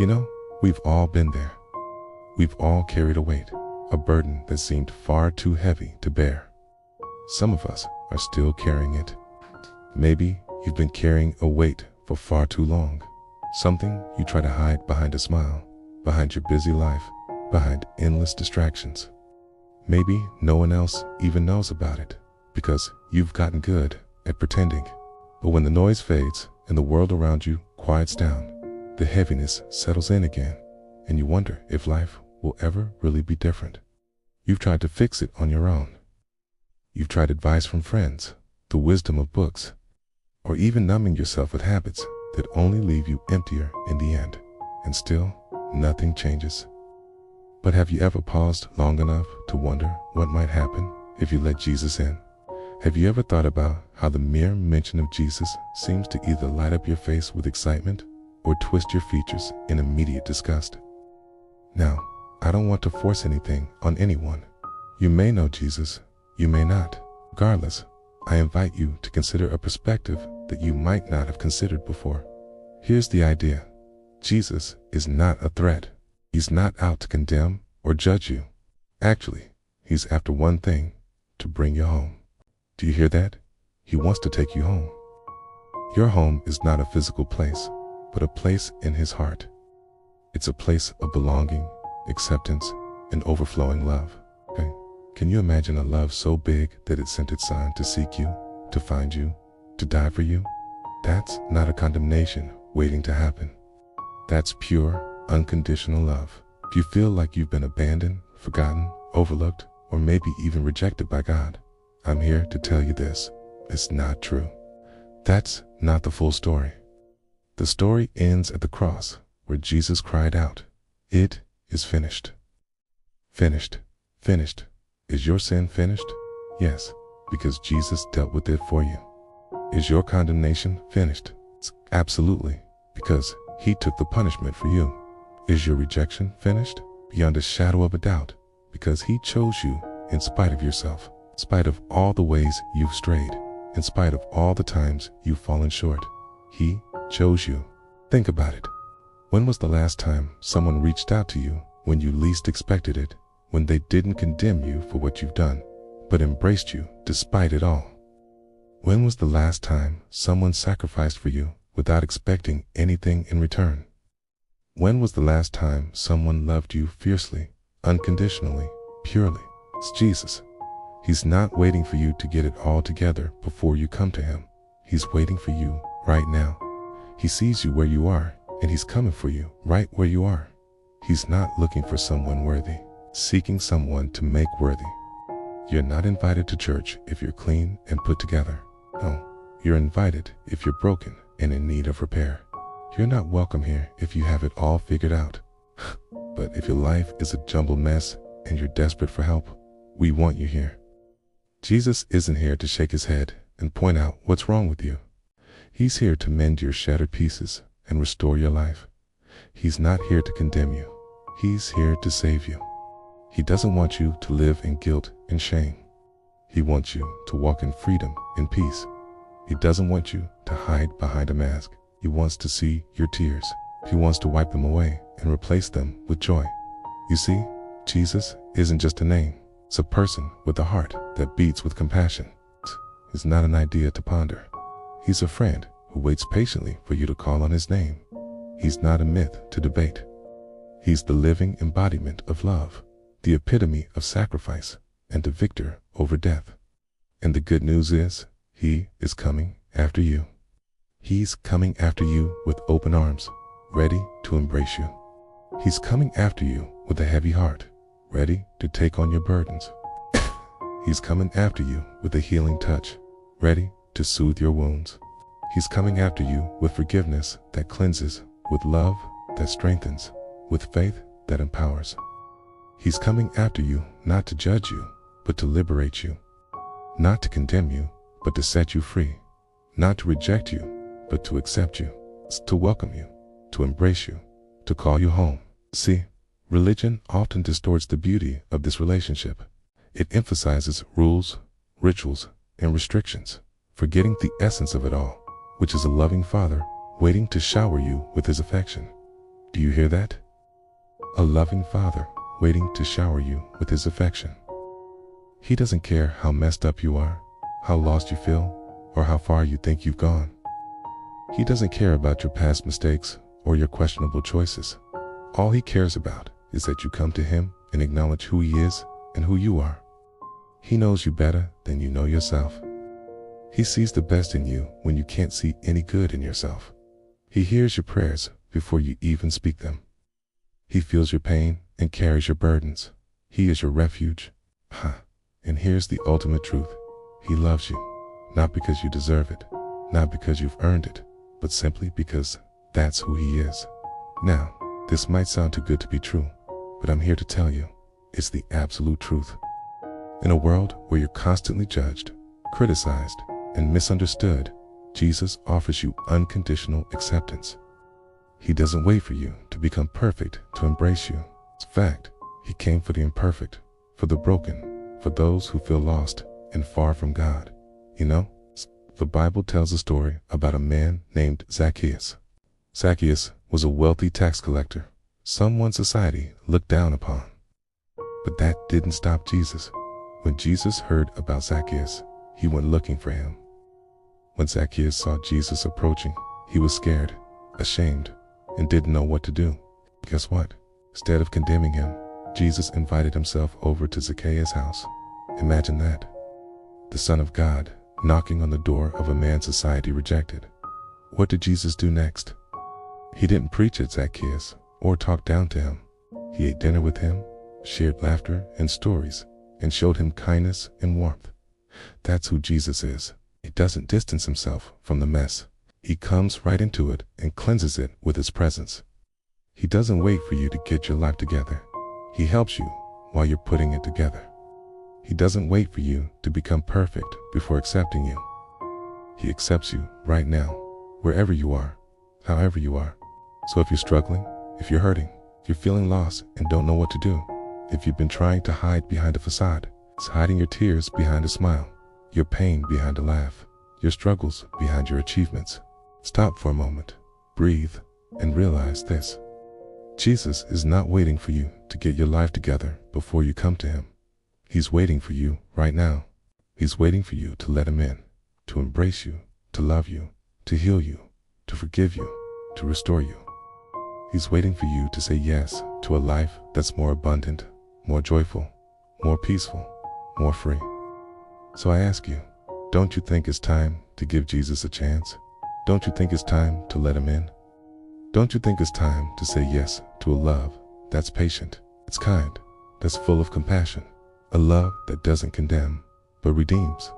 You know, we've all been there. We've all carried a weight, a burden that seemed far too heavy to bear. Some of us are still carrying it. Maybe you've been carrying a weight for far too long. Something you try to hide behind a smile, behind your busy life, behind endless distractions. Maybe no one else even knows about it because you've gotten good at pretending. But when the noise fades and the world around you quiets down, the heaviness settles in again, and you wonder if life will ever really be different. You've tried to fix it on your own. You've tried advice from friends, the wisdom of books, or even numbing yourself with habits that only leave you emptier in the end, and still nothing changes. But have you ever paused long enough to wonder what might happen if you let Jesus in? Have you ever thought about how the mere mention of Jesus seems to either light up your face with excitement or twist your features in immediate disgust? Now, I don't want to force anything on anyone. You may know Jesus, you may not. Regardless, I invite you to consider a perspective that you might not have considered before. Here's the idea. Jesus is not a threat. He's not out to condemn or judge you. Actually, he's after one thing: to bring you home. Do you hear that? He wants to take you home. Your home is not a physical place, but a place in his heart. It's a place of belonging, acceptance, and overflowing love. Okay? Can you imagine a love so big that it sent its son to seek you, to find you, to die for you? That's not a condemnation waiting to happen. That's pure, unconditional love. If you feel like you've been abandoned, forgotten, overlooked, or maybe even rejected by God, I'm here to tell you this: it's not true. That's not the full story. The story ends at the cross, where Jesus cried out, "It is finished." Finished. Finished. Is your sin finished? Yes, because Jesus dealt with it for you. Is your condemnation finished? Absolutely, because he took the punishment for you. Is your rejection finished? Beyond a shadow of a doubt, because he chose you in spite of yourself, in spite of all the ways you've strayed, in spite of all the times you've fallen short. He chose you. Think about it. When was the last time someone reached out to you when you least expected it, when they didn't condemn you for what you've done, but embraced you despite it all? When was the last time someone sacrificed for you without expecting anything in return? When was the last time someone loved you fiercely, unconditionally, purely? It's Jesus. He's not waiting for you to get it all together before you come to him. He's waiting for you right now. He sees you where you are, and he's coming for you right where you are. He's not looking for someone worthy, seeking someone to make worthy. You're not invited to church if you're clean and put together. No, you're invited if you're broken and in need of repair. You're not welcome here if you have it all figured out. But if your life is a jumbled mess and you're desperate for help, we want you here. Jesus isn't here to shake his head and point out what's wrong with you. He's here to mend your shattered pieces and restore your life. He's not here to condemn you. He's here to save you. He doesn't want you to live in guilt and shame. He wants you to walk in freedom and peace. He doesn't want you to hide behind a mask. He wants to see your tears. He wants to wipe them away and replace them with joy. You see, Jesus isn't just a name. It's a person with a heart that beats with compassion. He's not an idea to ponder. He's a friend who waits patiently for you to call on his name. He's not a myth to debate. He's the living embodiment of love, the epitome of sacrifice, and the victor over death. And the good news is, he is coming after you. He's coming after you with open arms, ready to embrace you. He's coming after you with a heavy heart, ready to take on your burdens. He's coming after you with a healing touch, ready to soothe your wounds. He's coming after you with forgiveness that cleanses, with love that strengthens, with faith that empowers. He's coming after you not to judge you, but to liberate you. Not to condemn you, but to set you free. Not to reject you, but to accept you. To welcome you, to embrace you, to call you home. See, religion often distorts the beauty of this relationship. It emphasizes rules, rituals, and restrictions, forgetting the essence of it all, which is a loving Father waiting to shower you with his affection. Do you hear that? A loving Father waiting to shower you with His affection. He doesn't care how messed up you are, how lost you feel, or how far you think you've gone. He doesn't care about your past mistakes or your questionable choices. All He cares about is that you come to Him and acknowledge who He is and who you are. He knows you better than you know yourself. He sees the best in you when you can't see any good in yourself. He hears your prayers before you even speak them. He feels your pain and carries your burdens. He is your refuge. And here's the ultimate truth. He loves you, not because you deserve it, not because you've earned it, but simply because that's who He is. Now, this might sound too good to be true, but I'm here to tell you, it's the absolute truth. In a world where you're constantly judged, criticized, and misunderstood, Jesus offers you unconditional acceptance. He doesn't wait for you to become perfect to embrace you. In fact, He came for the imperfect, for the broken, for those who feel lost and far from God. You know, the Bible tells a story about a man named Zacchaeus. Zacchaeus was a wealthy tax collector, someone society looked down upon. But that didn't stop Jesus. When Jesus heard about Zacchaeus, He went looking for him. When Zacchaeus saw Jesus approaching, he was scared, ashamed, and didn't know what to do. Guess what? Instead of condemning him, Jesus invited Himself over to Zacchaeus' house. Imagine that. The Son of God knocking on the door of a man society rejected. What did Jesus do next? He didn't preach at Zacchaeus or talk down to him. He ate dinner with him, shared laughter and stories, and showed him kindness and warmth. That's who Jesus is. He doesn't distance Himself from the mess. He comes right into it and cleanses it with His presence. He doesn't wait for you to get your life together. He helps you while you're putting it together. He doesn't wait for you to become perfect before accepting you. He accepts you right now, wherever you are, however you are. So if you're struggling, if you're hurting, if you're feeling lost and don't know what to do, if you've been trying to hide behind a facade, it's hiding your tears behind a smile, your pain behind a laugh, your struggles behind your achievements. Stop for a moment, breathe, and realize this. Jesus is not waiting for you to get your life together before you come to Him. He's waiting for you right now. He's waiting for you to let Him in, to embrace you, to love you, to heal you, to forgive you, to restore you. He's waiting for you to say yes to a life that's more abundant, more joyful, more peaceful, more free. So I ask you, don't you think it's time to give Jesus a chance? Don't you think it's time to let Him in? Don't you think it's time to say yes to a love that's patient, that's kind, that's full of compassion, a love that doesn't condemn, but redeems?